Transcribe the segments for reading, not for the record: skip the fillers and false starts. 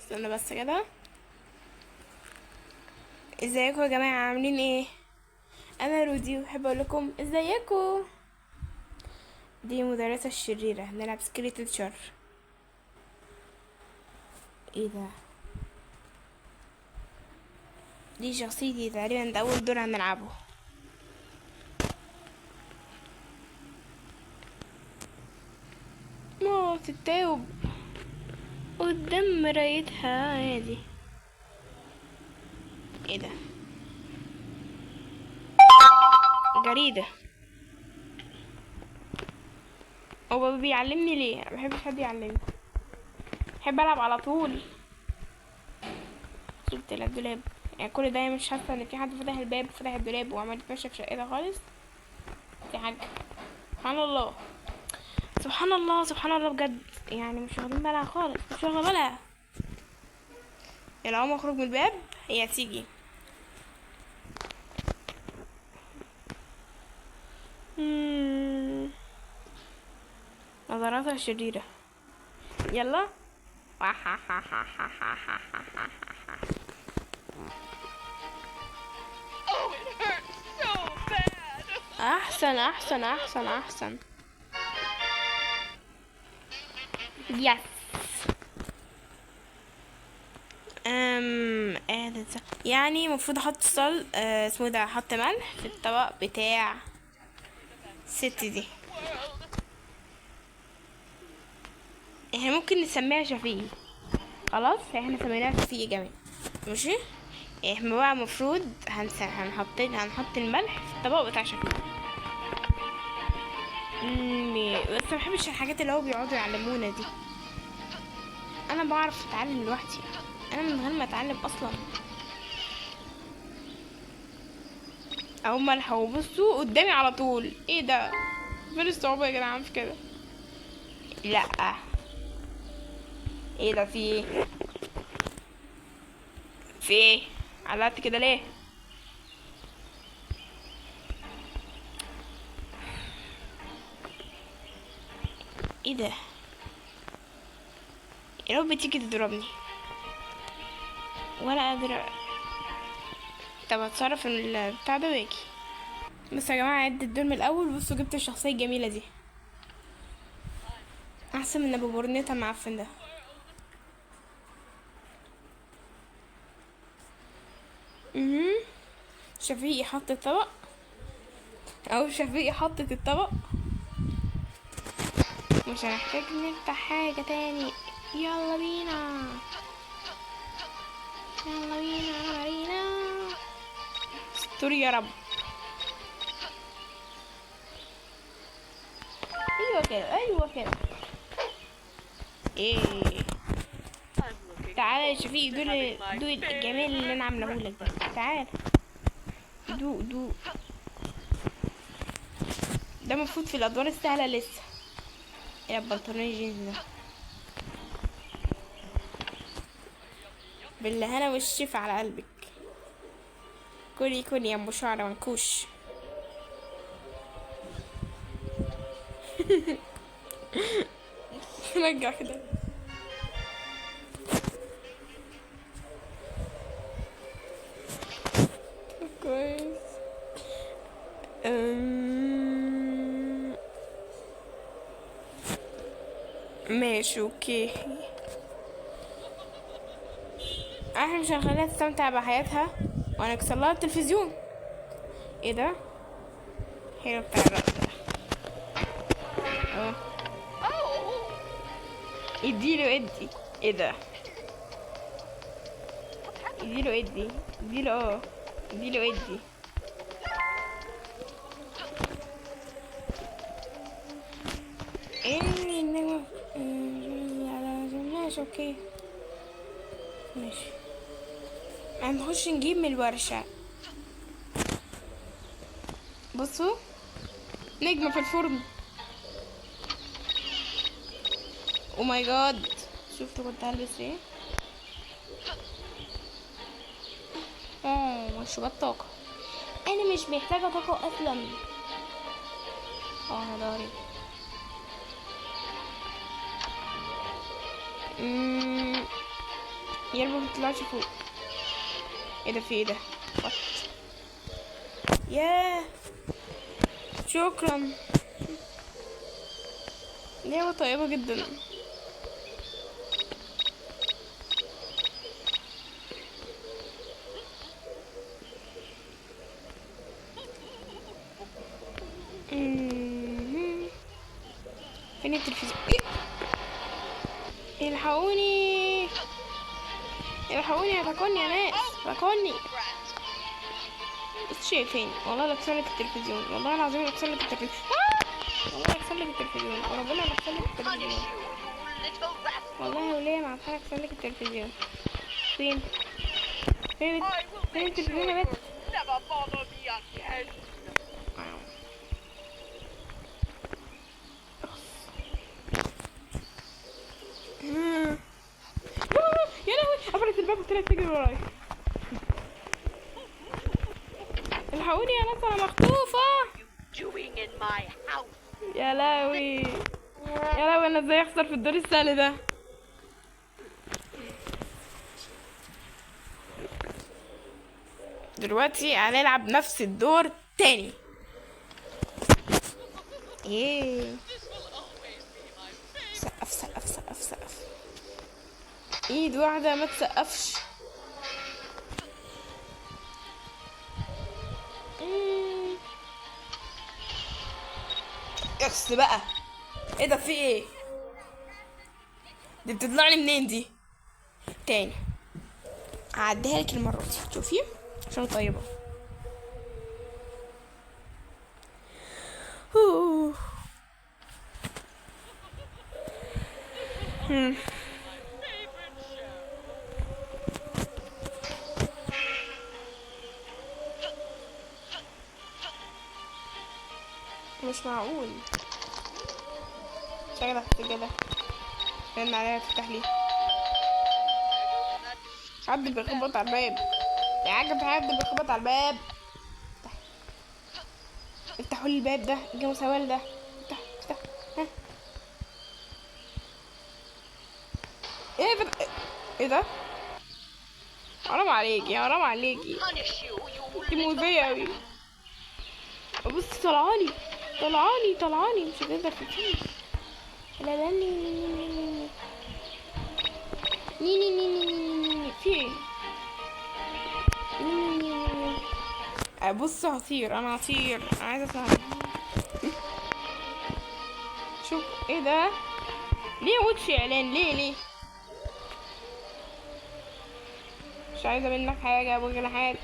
استنى بس كده. ازيكم يا جماعه، عاملين ايه؟ انا رودي وبحب اقول لكم ازيكم. دي مدرسه الشريره، هنلعب سكريتد شر. ايه ده؟ دي شخصيتي تقريبا، ده اول دور هنلعبه. ما تتاوب قدام مرايتها عادي. ايه ده؟ جريده. هو بابا بيعلمني ليه؟ انا مبحبش حد يعلمني، بحب العب على طول. جبت الدولاب، يعني كل ده مش حاسه ان في حد فتح الباب، فتح الدولاب وعمل يتمشى في شقتها خالص. دي حاجه سبحان الله، سبحان الله، سبحان الله بجد. يعني مش واخدين بالها خالص، مش واخده بالها. يعني لو اخرج من الباب هي هتيجي. نظراتها شريرة. يلا. احسن احسن احسن احسن. يس. يعني المفروض احط اسمه ده، احط ملح في الطبق بتاع الست دي. احنا ممكن نسميها شفيق. خلاص احنا سميناها شفيق يا جماعة. ماشي. احنا بقى المفروض هنحط الملح في الطبق بتاع شفيق. بس ما بحبش الحاجات اللي هو بيقعدوا يعلمونا دي. انا بعرف اتعلم لوحدي، انا من غير ما اتعلم اصلا. اهو ملح، وبصوا قدامي على طول. ايه ده؟ فين الصعوبة يا جدعان في كده؟ لا. ايه ده؟ في ايه؟ في ايه؟ علقت كده ليه؟ ايه ده؟ يا رب تيجي تضربني ولا قادرة. طب هتصرف البتاع ده واجي. بس يا جماعة عد الدور من الاول. بصوا جبت الشخصية الجميلة دي، احسن من ابو برنيطة المعفن ده. شفيقي حط الطبق، او شفيقي حطت الطبق. مش هنحتاج نفتح حاجة تاني. يلا بينا، يلا بينا مارينا. استر يا رب. ايوه كده، ايوه كده. ايه؟ تعالى يا شفيق، دوق الجمال اللي انا عاملهولك ده. تعالى دوق دوق. ده المفروض في الادوار السهله لسه. ايه البنطلون الجينز ده؟ بالهنا والشفا على قلبك. كلي كلي يا ام شعر منكوش. رجع كده. كويس. ماشي اوكي. احنا مش هنخليها تستمتع بحياتها وهنكسر لها التلفزيون. ايه ده؟ حلو بتاع الرقص ده. اه، اديله ادي. ايه ده؟ اديله ادي، اديله اديله ادي. ايه النجمة؟ ماشي اوكي. ماشي، هنخش نجيب من الورشة. بصوا، نجمة في الفرن. او ماي جاد، شفتوا كنت هلبس ايه؟ مشروبات طاقة. انا مش محتاجة طاقة اصلا. انا ضارب. يا رب ما تطلعش فوق. ايه ده؟ في ايه ده؟ فط. ياه شكرا، لعبة طيبة جدا. مهم. فين التلفزيون؟ إيه؟ الحقوني الحقوني، هتاكلني يا ناس، هتاكلني. بس شايفين والله لكسر لك التلفزيون، والله العظيم لكسر لك التلفزيون. والله لكسر لك التلفزيون، وربنا لكسر لك التلفزيون. والله وليه ما عارفة لكسر لك التلفزيون. فين فين التلفزيون يا بنت؟ يا لهوي قفلت الباب وطلعت تجري ورايا. الحقوني يا ناس انا مخطوفة. يا لهوي يا لهوي، انا ازاي اخسر في الدور السهل ده؟ دلوقتي هنلعب نفس الدور تاني. ايه سقف سقف سقف سقف، ايد واحدة ما تسقفش. اخس بقى. ايه ده؟ في ايه؟ دي بتطلع لي منين دي؟ تاني هعديها لك المرة دي، شوفي عشان طيبة. مش معقول. شغلة السجادة رن عليها تفتح لي. حد بيخبط على الباب يا عجب، حد بيخبط على الباب. افتحوا لي الباب ده، الجو سوال ده. افتح افتح. ها ايه ده؟ ايه ده؟ حرام عليكي حرام عليكي، انتي مؤذية اوي. بص طلعاني طلعاني طلعاني، مش هتقدر تشيل. لا لا ني في ايه؟ بص هطير، انا هطير، انا عايزه افهم. شوف ايه ده؟ ليه وش اعلان؟ ليه مش عايزه منك حاجه، ابو جناحات.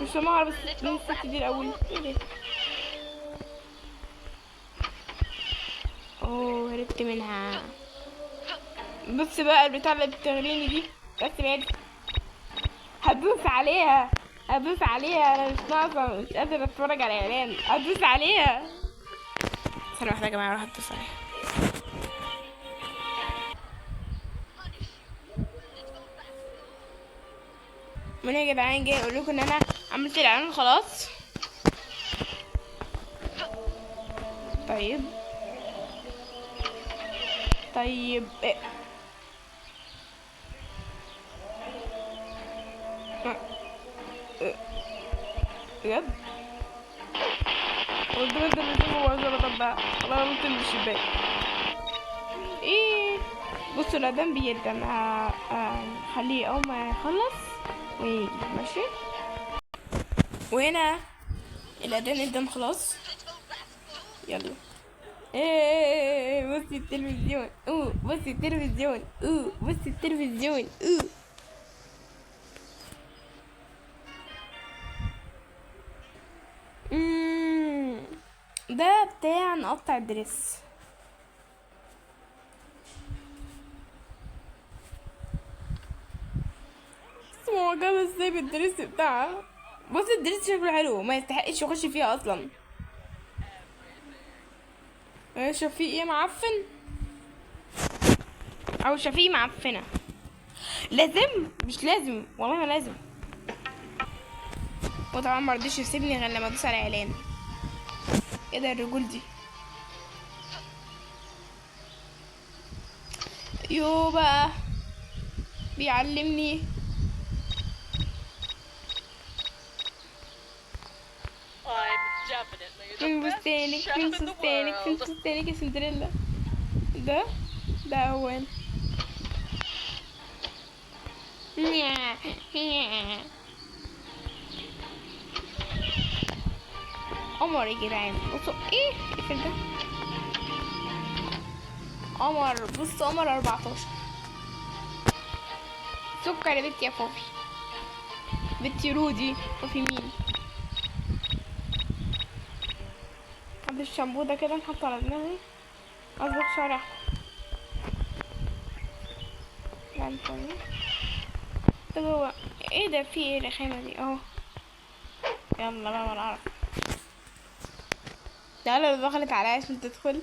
مش سامعها بس من الست دي الاول. ايه ده؟ اوه هربت منها. بص بقى البتاع اللي بتغليني دي، بس بعيد. هدوس عليها هدوس عليها، انا مش ناقصه، مش قادره اتفرج على اعلان، هدوس عليها. ثانية واحدة يا جماعة اروح ادوس عليها. من يا جدعان جاي اقول لكم ان انا عملت الاعلان خلاص. طيب إيه؟ بجد ربنا انت اللي تشوفه وزرة بقى. والله انا قلت من الشباك. ايه بصوا الأذان بيدن، هخليه اول ما يخلص ويجي ماشي. وهنا الأذان ادن خلاص. يلا ايه بصي التلفزيون، بصي التلفزيون، بصي التلفزيون. ده بتاع نقطع الدرس. بس معجبة ازاي بالدرس بتاعها. بص الدرس شكله حلو، ما يستحقش يخش فيها اصلا. شفيق معفن او شفيق معفنة. لازم مش لازم، والله ما لازم. وطبعا مرضيش يسيبني غير لما ادوس على اعلان. ايه ده الرجول دي؟ يو بقى بيعلمني. فين فستانك، فين فستانك، فين فستانك يا سندريلا؟ ده هو أنا. قمر يا جدعان، بصوا ايه الفيلم ده؟ قمر، بص قمر 14. سكر يا بنتي يا فوفي، بنتي رودي. فوفي مين؟ هذا الشامبو ده كده نحطه على دماغي، اصبغ شعري احمر. لا نفهم. طب هو ايه ده؟ في ايه الرخامة دي اهو؟ يلا بقى ولا اعرف. لا لو دخلت عليا عشان تدخل،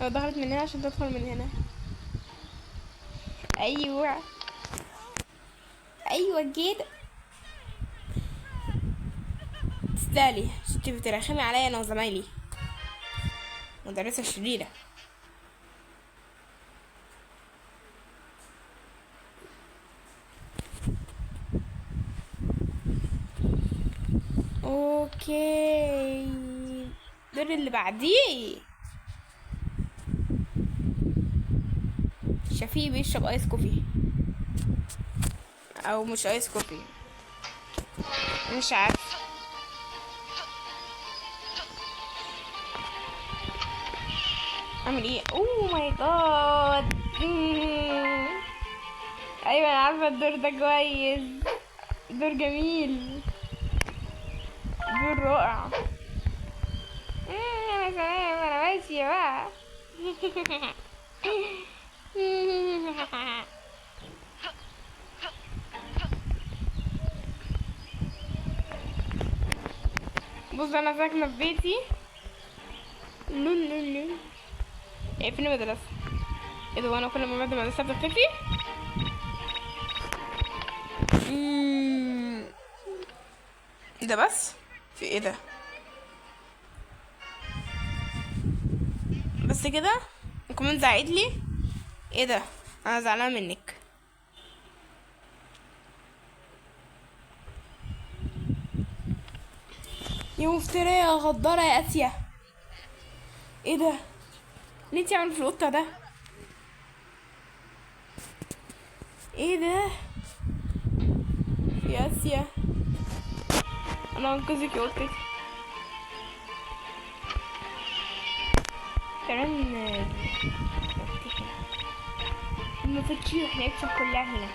لو دخلت من هنا عشان تدخل من هنا. ايوه ايوه كده. تستاهلي عشان تبقي ترخمي عليا انا وزمايلي، مدرسة شريرة. اوكي، الدور اللي بعديه شفيق بيشرب ايس كوفي، او مش ايس كوفي، مش عارف. اعمل ايه؟ اوه ماي جاد. ايوه انا عارفه الدور ده كويس، دور جميل، دور رائع. انا تمام، انا ماشيه بقى. بص انا ساكنه في بيتي. لول لول لول. ايه فين المدرسه؟ ايه ده؟ وانا كل ما بعد المدرسه بتختفي. ده بس في ايه ده؟ بس كده؟ وكمان زعقت لي. ايه ده؟ انا زعلانه منك. يا مفترية يا غدارة يا اسيا. ايه ده؟ ليه انتي عامله في القطه ده؟ ايه ده يا اسيا؟ انا انقذك يا قطتي. كمان المفاتيح احنا يكسب كلها هنا،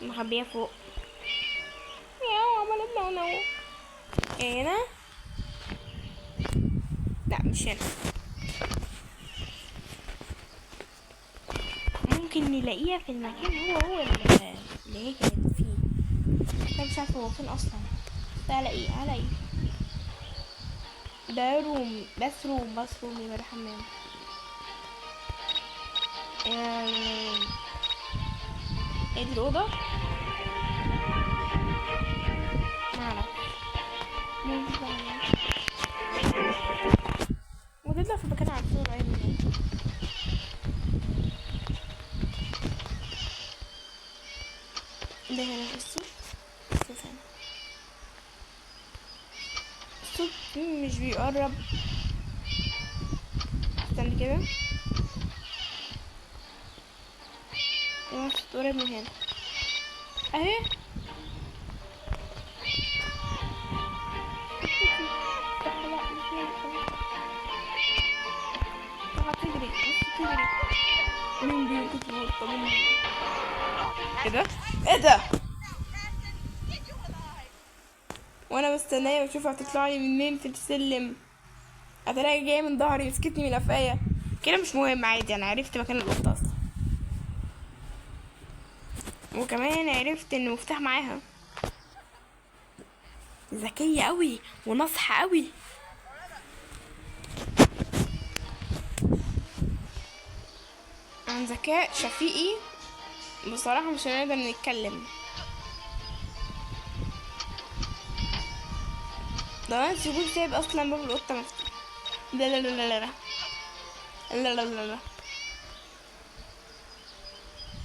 مخبية فوق. ياو عملت نو. هنا؟ لا مش هنا. ممكن نلاقيها في المكان هو اللي هي كانت فيه. انا مش عارفه هو فين اصلا. ده على ايه؟ على ايه؟ ده روم، بس روم يبقى ده حمام. ايه دي الأوضة؟ معرف. وتطلع في مكان عارفينه قريب من هنا. ده هنا بصي، بصي هنا الصوت مش بيقرب. استنى كده، الصوت قريب من هنا اهي. هتجري بس تجري. مين بيقتل القطة؟ مين؟ ايه ده؟ ايه ده؟ وانا مستنيه بشوفها هتطلع لي منين في السلم. هتلاقي جايه من ظهري مسكتني من قفايا كده. مش مهم، عادي، انا عرفت مكان القطه اصلا، وكمان عرفت ان المفتاح معاها. ذكيه قوي وناصحه قوي. عن ذكاء شفيقي بصراحه مش هنقدر نتكلم. ده انت يكون سايب اصلا باب القطه مفتوح. لا لا لا لا لا لا لا لا لا.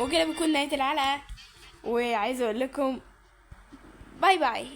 وكده بيكون نهاية الحلقة، وعايزة اقول لكم باي باي.